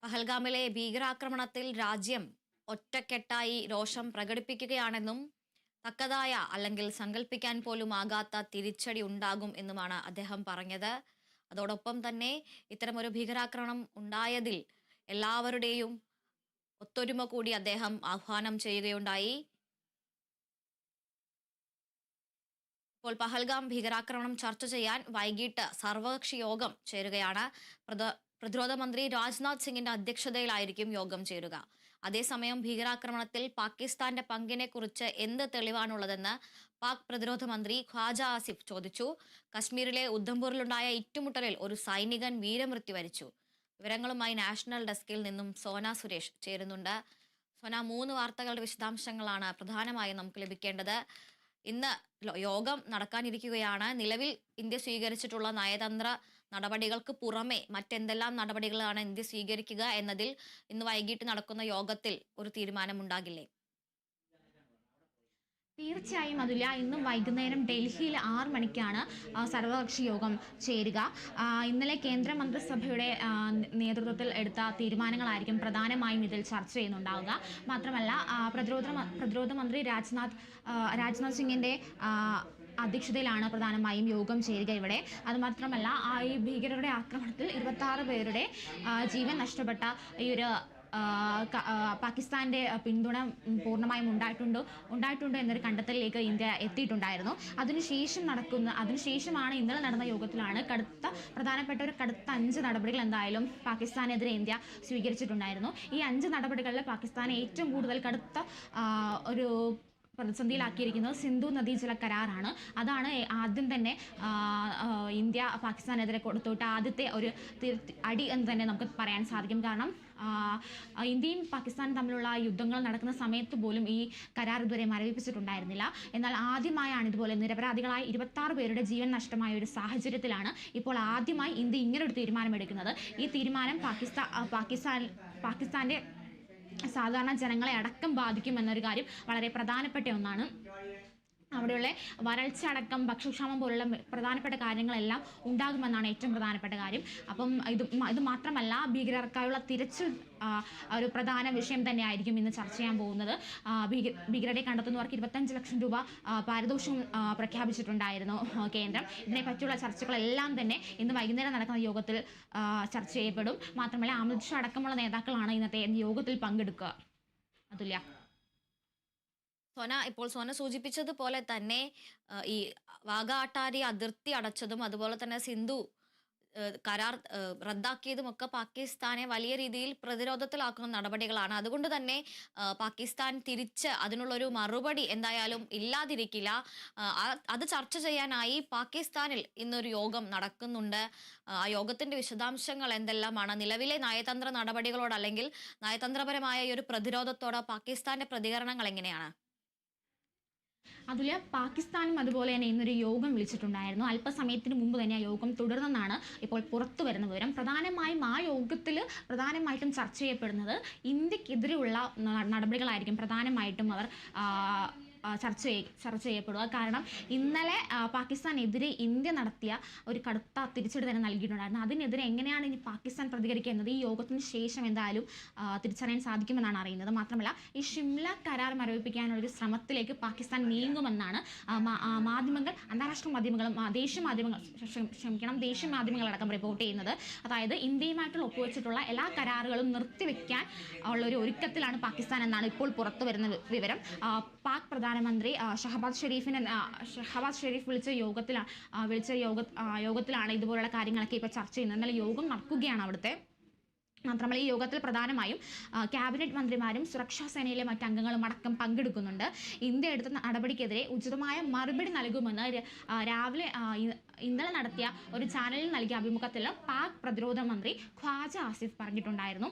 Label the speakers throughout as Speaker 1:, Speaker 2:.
Speaker 1: പഹൽഗാമിലെ ഭീകരാക്രമണത്തിൽ രാജ്യം ഒറ്റക്കെട്ടായി രോഷം പ്രകടിപ്പിക്കുകയാണെന്നും തക്കതായ അല്ലെങ്കിൽ സങ്കല്പിക്കാൻ പോലും ആകാത്ത തിരിച്ചടി ഉണ്ടാകും എന്നുമാണ് അദ്ദേഹം പറഞ്ഞത്. അതോടൊപ്പം തന്നെ ഇത്തരമൊരു ഭീകരാക്രമണം ഉണ്ടായതിൽ എല്ലാവരുടെയും ഒത്തൊരുമ കൂടി അദ്ദേഹം ആഹ്വാനം ചെയ്യുകയുണ്ടായി. ഇപ്പോൾ പഹൽഗാം ഭീകരാക്രമണം ചർച്ച ചെയ്യാൻ വൈകിട്ട് സർവകക്ഷി യോഗം ചേരുകയാണ്. പ്രതിരോധ മന്ത്രി രാജ്നാഥ് സിംഗിന്റെ അധ്യക്ഷതയിലായിരിക്കും യോഗം ചേരുക. അതേസമയം ഭീകരാക്രമണത്തിൽ പാകിസ്ഥാന്റെ പങ്കിനെ കുറിച്ച് എന്ത് തെളിവാണുള്ളതെന്ന് പാക് പ്രതിരോധ മന്ത്രി ഖ്വാജ ആസിഫ് ചോദിച്ചു. കശ്മീരിലെ ഉദ്ധംപൂരിലുണ്ടായ ഏറ്റുമുട്ടലിൽ ഒരു സൈനികൻ വീരമൃത്യു വരിച്ചു. വിവരങ്ങളുമായി നാഷണൽ ഡെസ്കിൽ നിന്നും സോന സുരേഷ് ചേരുന്നുണ്ട്. സോന, 3 വാർത്തകളുടെ വിശദാംശങ്ങളാണ് പ്രധാനമായും നമുക്ക് ലഭിക്കേണ്ടത്. ഇന്ന് യോഗം നടക്കാനിരിക്കുകയാണ്. നിലവിൽ ഇന്ത്യ സ്വീകരിച്ചിട്ടുള്ള നയതന്ത്ര നടപടികൾക്ക് പുറമെ മറ്റെന്തെല്ലാം നടപടികളാണ് ഇന്ത്യ സ്വീകരിക്കുക എന്നതിൽ ഇന്ന് വൈകിട്ട് നടക്കുന്ന യോഗത്തിൽ ഒരു തീരുമാനമുണ്ടാകില്ലേ?
Speaker 2: തീർച്ചയായും അതുല്യ, ഇന്നും വൈകുന്നേരം ഡൽഹിയിൽ 6 മണിക്കാണ് സർവകക്ഷി യോഗം ചേരുക. ഇന്നലെ കേന്ദ്രമന്ത്രിസഭയുടെ നേതൃത്വത്തിൽ എടുത്ത തീരുമാനങ്ങളായിരിക്കും പ്രധാനമായും ഇതിൽ ചർച്ച ചെയ്യുന്നുണ്ടാവുക. മാത്രമല്ല, പ്രതിരോധ മന്ത്രി രാജ്നാഥ് സിംഗിൻ്റെ അധ്യക്ഷതയിലാണ് പ്രധാനമായും യോഗം ചേരുക ഇവിടെ. അതുമാത്രമല്ല, ഈ ഭീകരരുടെ ആക്രമണത്തിൽ 26 പേരുടെ ജീവൻ നഷ്ടപ്പെട്ട ഈ ഒരു പാകിസ്ഥാന്റെ പിന്തുണ പൂർണ്ണമായും ഉണ്ടായിട്ടുണ്ടോ എന്നൊരു കണ്ടെത്തലിലേക്ക് ഇന്ത്യ എത്തിയിട്ടുണ്ടായിരുന്നു. അതിനുശേഷമാണ് ഇന്നലെ നടന്ന യോഗത്തിലാണ് പ്രധാനപ്പെട്ട ഒരു കടുത്ത 5 നടപടികൾ എന്തായാലും പാകിസ്ഥാനെതിരെ ഇന്ത്യ സ്വീകരിച്ചിട്ടുണ്ടായിരുന്നു. ഈ 5 നടപടികളിൽ പാകിസ്ഥാനെ ഏറ്റവും കൂടുതൽ കടുത്ത ഒരു പ്രതിസന്ധിയിലാക്കിയിരിക്കുന്നത് സിന്ധു നദീജല കരാറാണ്. അതാണ് ആദ്യം തന്നെ ഇന്ത്യ പാകിസ്ഥാനെതിരെ കൊടുത്തോട്ട് ആദ്യത്തെ ഒരു അടി എന്ന് തന്നെ നമുക്ക് പറയാൻ സാധിക്കും. കാരണം ഇന്ത്യയും പാകിസ്ഥാനും തമ്മിലുള്ള യുദ്ധങ്ങൾ നടക്കുന്ന സമയത്ത് പോലും ഈ കരാർ ഇതുവരെ മരവിപ്പിച്ചിട്ടുണ്ടായിരുന്നില്ല. എന്നാൽ ആദ്യമായാണ് ഇതുപോലെ നിരപരാധികളായ 26 പേരുടെ ജീവൻ നഷ്ടമായ ഒരു സാഹചര്യത്തിലാണ് ഇപ്പോൾ ആദ്യമായി ഇന്ത്യ ഇങ്ങനൊരു തീരുമാനമെടുക്കുന്നത്. ഈ തീരുമാനം പാകിസ്ഥാന്റെ സാധാരണ ജനങ്ങളെ അടക്കം ബാധിക്കുമെന്നൊരു കാര്യം വളരെ പ്രധാനപ്പെട്ട ഒന്നാണ്. അവിടെയുള്ള വരൾച്ച അടക്കം ഭക്ഷ്യക്ഷാമം പോലുള്ള പ്രധാനപ്പെട്ട കാര്യങ്ങളെല്ലാം ഉണ്ടാകുമെന്നാണ് ഏറ്റവും പ്രധാനപ്പെട്ട കാര്യം. അപ്പം ഇത് മാത്രമല്ല, ഭീകരർക്കായുള്ള തിരച്ചിൽ ഒരു പ്രധാന വിഷയം തന്നെയായിരിക്കും ഇന്ന് ചർച്ച ചെയ്യാൻ പോകുന്നത്. ഭീകരരെ കണ്ടെത്തുന്നവർക്ക് 25 ലക്ഷം രൂപ പാരിതോഷികം പ്രഖ്യാപിച്ചിട്ടുണ്ടായിരുന്നു കേന്ദ്രം. ഇതിനെ പറ്റിയുള്ള ചർച്ചകളെല്ലാം തന്നെ ഇന്ന് വൈകുന്നേരം നടക്കുന്ന യോഗത്തിൽ ചർച്ച ചെയ്യപ്പെടും. മാത്രമല്ല, അമിത് ഷാ അടക്കമുള്ള നേതാക്കളാണ് ഇന്നത്തെ യോഗത്തിൽ പങ്കെടുക്കുക. അതുല്യ.
Speaker 1: ഇപ്പോൾ സോന സൂചിപ്പിച്ചതുപോലെ തന്നെ ഈ വാഗ അട്ടാരി അതിർത്തി അടച്ചതും അതുപോലെ തന്നെ സിന്ധു കരാർ റദ്ദാക്കിയതുമൊക്കെ പാകിസ്ഥാനെ വലിയ രീതിയിൽ പ്രതിരോധത്തിലാക്കുന്ന നടപടികളാണ്. അതുകൊണ്ട് തന്നെ പാകിസ്ഥാൻ തിരിച്ച് അതിനുള്ളൊരു മറുപടി എന്തായാലും ഇല്ലാതിരിക്കില്ല. അത് ചർച്ച ചെയ്യാനായി പാകിസ്ഥാനിൽ ഇന്നൊരു യോഗം നടക്കുന്നുണ്ട്. ആ യോഗത്തിന്റെ വിശദാംശങ്ങൾ എന്തെല്ലാമാണ്? നിലവിലെ നയതന്ത്ര നടപടികളോട് അല്ലെങ്കിൽ നയതന്ത്രപരമായ ഈ ഒരു പ്രതിരോധത്തോട് പാകിസ്ഥാന്റെ പ്രതികരണങ്ങൾ എങ്ങനെയാണ്?
Speaker 2: അതുപോലെ പാകിസ്ഥാനും അതുപോലെ തന്നെ ഇന്നൊരു യോഗം വിളിച്ചിട്ടുണ്ടായിരുന്നു. അല്പസമയത്തിന് മുമ്പ് തന്നെ ആ യോഗം തുടർന്നെന്നാണ് ഇപ്പോൾ പുറത്തു വരുന്ന വിവരം. പ്രധാനമായും ആ യോഗത്തിൽ പ്രധാനമായിട്ടും ചർച്ച ഇന്ത്യക്കെതിരെയുള്ള നടപടികളായിരിക്കും പ്രധാനമായിട്ടും അവർ ചർച്ച ചെയ്യപ്പെടുക. കാരണം ഇന്നലെ പാകിസ്ഥാനെതിരെ ഇന്ത്യ നടത്തിയ ഒരു കടുത്ത തിരിച്ചടി തന്നെ നൽകിയിട്ടുണ്ടായിരുന്നു. അതിനെതിരെ എങ്ങനെയാണ് ഇനി പാകിസ്ഥാൻ പ്രതികരിക്കുക എന്നത് ഈ യോഗത്തിന് ശേഷം എന്തായാലും തിരിച്ചറിയാൻ സാധിക്കുമെന്നാണ് അറിയുന്നത്. മാത്രമല്ല, ഈ ഷിംല കരാർ മരവിപ്പിക്കാനുള്ളൊരു ശ്രമത്തിലേക്ക് പാകിസ്ഥാൻ നീങ്ങുമെന്നാണ് മാധ്യമങ്ങൾ, അന്താരാഷ്ട്ര മാധ്യമങ്ങളും ദേശീയ മാധ്യമങ്ങളടക്കം റിപ്പോർട്ട് ചെയ്യുന്നത്. അതായത് ഇന്ത്യയുമായിട്ടുള്ള ഒപ്പുവെച്ചിട്ടുള്ള എല്ലാ കരാറുകളും നിർത്തിവെക്കാൻ ഉള്ളൊരു ഒരുക്കത്തിലാണ് പാകിസ്ഥാൻ എന്നാണ് ഇപ്പോൾ പുറത്തു വരുന്ന വിവരം. പാക് പ്രധാനമന്ത്രി ഷഹബാസ് ഷെരീഫ് വിളിച്ച യോഗത്തിലാണ് ഇതുപോലുള്ള കാര്യങ്ങളൊക്കെ ഇപ്പോൾ ചർച്ച ചെയ്യുന്നത്. എന്നാൽ യോഗം നടക്കുകയാണ് അവിടുത്തെ. മാത്രമല്ല, ഈ യോഗത്തിൽ പ്രധാനമായും ക്യാബിനറ്റ് മന്ത്രിമാരും സുരക്ഷാ സേനയിലെ മറ്റംഗങ്ങളും അടക്കം പങ്കെടുക്കുന്നുണ്ട്. ഇന്ത്യ എടുത്ത നടപടിക്കെതിരെ ഉചിതമായ മറുപടി നൽകുമെന്ന് രാവിലെ ഇന്നലെ നടത്തിയ ഒരു ചാനലിൽ നൽകിയ അഭിമുഖത്തിൽ പാക് പ്രതിരോധ മന്ത്രി ഖ്വാജ ആസിഫ് പറഞ്ഞിട്ടുണ്ടായിരുന്നു.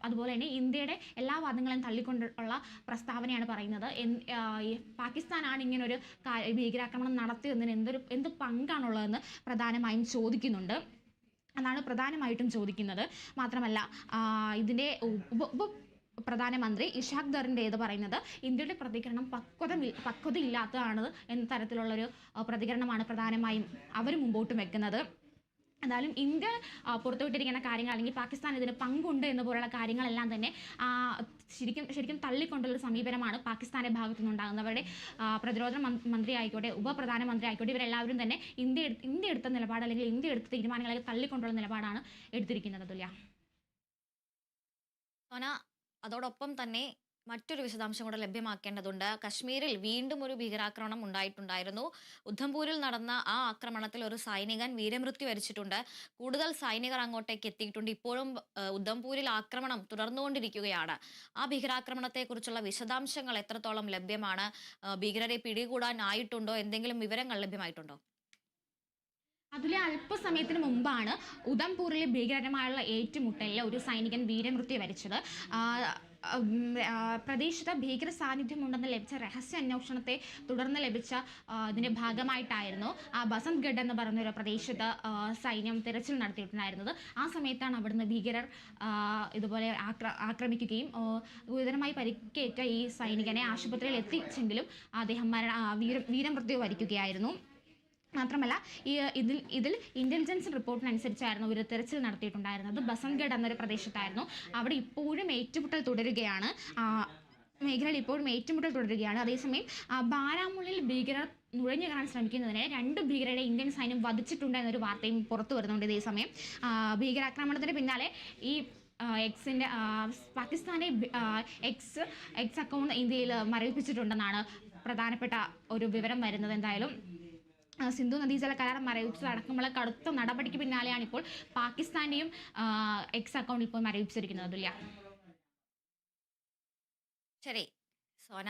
Speaker 2: അതുപോലെ തന്നെ ഇന്ത്യയുടെ എല്ലാ വാദങ്ങളെയും തള്ളിക്കൊണ്ടുള്ള പ്രസ്താവനയാണ് പറയുന്നത്. പാകിസ്ഥാനാണ് ഇങ്ങനൊരു ഭീകരാക്രമണം നടത്തിയതിന് എന്ത് പങ്കാണുള്ളതെന്ന് പ്രധാനമായും ചോദിക്കുന്നുണ്ട്. അതാണ് പ്രധാനമായിട്ടും ചോദിക്കുന്നത്. മാത്രമല്ല, ഇതിൻ്റെ പ്രധാനമന്ത്രി ഇഷാഖ് ദറിൻ്റേത് പറയുന്നത് ഇന്ത്യയുടെ പ്രതികരണം പക്വതയില്ലാത്തതാണ് എന്ന തരത്തിലുള്ളൊരു പ്രതികരണമാണ് പ്രധാനമായും അവർ മുമ്പോട്ട് വെക്കുന്നത്. എന്നാലും ഇന്ത്യ പുറത്തുവിട്ടിരിക്കുന്ന കാര്യങ്ങൾ അല്ലെങ്കിൽ പാകിസ്ഥാൻ ഇതിന് പങ്കുണ്ട് എന്ന് പോലുള്ള കാര്യങ്ങളെല്ലാം തന്നെ ശരിക്കും തള്ളിക്കൊണ്ടുള്ള സമീപനമാണ് പാകിസ്ഥാന്റെ ഭാഗത്തു നിന്നുണ്ടാകുന്നത്. അവരുടെ പ്രതിരോധ മന്ത്രി ആയിക്കോട്ടെ, ഉപപ്രധാനമന്ത്രി ആയിക്കോട്ടെ, ഇവരെല്ലാവരും തന്നെ ഇന്ത്യ എടുത്ത നിലപാട് അല്ലെങ്കിൽ ഇന്ത്യ എടുത്ത തീരുമാനങ്ങളെ തള്ളിക്കൊണ്ടുള്ള നിലപാടാണ് എടുത്തിരിക്കുന്നത്. തുല്യ
Speaker 1: സോന, അതോടൊപ്പം തന്നെ മറ്റൊരു വിശദാംശം കൂടെ ലഭ്യമാക്കേണ്ടതുണ്ട്. കശ്മീരിൽ വീണ്ടും ഒരു ഭീകരാക്രമണം ഉണ്ടായിട്ടുണ്ടായിരുന്നു. ഉദ്ധംപൂരിൽ നടന്ന ആ ആക്രമണത്തിൽ ഒരു സൈനികൻ വീരമൃത്യു വരിച്ചിട്ടുണ്ട്. കൂടുതൽ സൈനികർ അങ്ങോട്ടേക്ക് എത്തിയിട്ടുണ്ട്. ഇപ്പോഴും ഉദ്ധംപൂരിൽ ആക്രമണം തുടർന്നുകൊണ്ടിരിക്കുകയാണ്. ആ ഭീകരാക്രമണത്തെക്കുറിച്ചുള്ള വിശദാംശങ്ങൾ എത്രത്തോളം ലഭ്യമാണ്? ഭീകരരെ പിടികൂടാനായിട്ടുണ്ടോ? എന്തെങ്കിലും വിവരങ്ങൾ ലഭ്യമായിട്ടുണ്ടോ?
Speaker 2: അതിലെ അല്പസമയത്തിന് മുമ്പാണ് ഉധംപൂരിലെ ഭീകരമായുള്ള ഏറ്റുമുട്ടലിൽ ഒരു സൈനികൻ വീരമൃത്യു വരിച്ചത്. പ്രദേശത്ത് ഭീകര സാന്നിധ്യമുണ്ടെന്ന് ലഭിച്ച രഹസ്യ അന്വേഷണത്തെ തുടർന്ന് ലഭിച്ച ഇതിൻ്റെ ഭാഗമായിട്ടായിരുന്നു ബസന്ത്ഗഡ് എന്ന് പറയുന്ന ഒരു പ്രദേശത്ത് സൈന്യം തിരച്ചിൽ നടത്തിയിട്ടുണ്ടായിരുന്നത്. ആ സമയത്താണ് അവിടുന്ന് ഭീകരർ ഇതുപോലെ ആക്രമിക്കുകയും ഗുരുതരമായി പരിക്കേറ്റ ഈ സൈനികനെ ആശുപത്രിയിൽ എത്തിച്ചെങ്കിലും അദ്ദേഹം വീരമൃത്യു വരിക്കുകയായിരുന്നു. മാത്രമല്ല ഇതിൽ ഇന്റലിജൻസ് റിപ്പോർട്ടിനനുസരിച്ചായിരുന്നു ഒരു തെരച്ചിൽ നടത്തിയിട്ടുണ്ടായിരുന്നത്. ബസന്ത്ഗഡ് എന്നൊരു പ്രദേശത്തായിരുന്നു. അവിടെ ഇപ്പോഴും ഏറ്റുമുട്ടൽ തുടരുകയാണ്. മേഖലയിൽ ഇപ്പോഴും ഏറ്റുമുട്ടൽ തുടരുകയാണ്. അതേസമയം ബാരാമുള്ളിൽ ഭീകരർ നുഴഞ്ഞു കയറാൻ ശ്രമിക്കുന്നതിന് 2 ഭീകരരെ ഇന്ത്യൻ സൈന്യം വധിച്ചിട്ടുണ്ട് എന്നൊരു വാർത്തയും പുറത്തു വരുന്നുണ്ട്. ഇതേസമയം ഭീകരാക്രമണത്തിന് പിന്നാലെ ഈ എക്സിൻ്റെ പാകിസ്ഥാന്റെ എക്സ് അക്കൗണ്ട് ഇന്ത്യയിൽ മരവിപ്പിച്ചിട്ടുണ്ടെന്നാണ് പ്രധാനപ്പെട്ട ഒരു വിവരം വരുന്നത്. എന്തായാലും സിന്ധു നദീജല കരാർ മരവിപ്പിച്ചതടക്കമുള്ള കടുത്ത നടപടിക്ക് പിന്നാലെയാണ് ഇപ്പോൾ പാകിസ്ഥാന്റെയും എക്സ് അക്കൗണ്ടിൽ ഇപ്പോൾ മരവിപ്പിച്ചിരിക്കുന്നത്. തുല്യ
Speaker 1: ശരി സോന.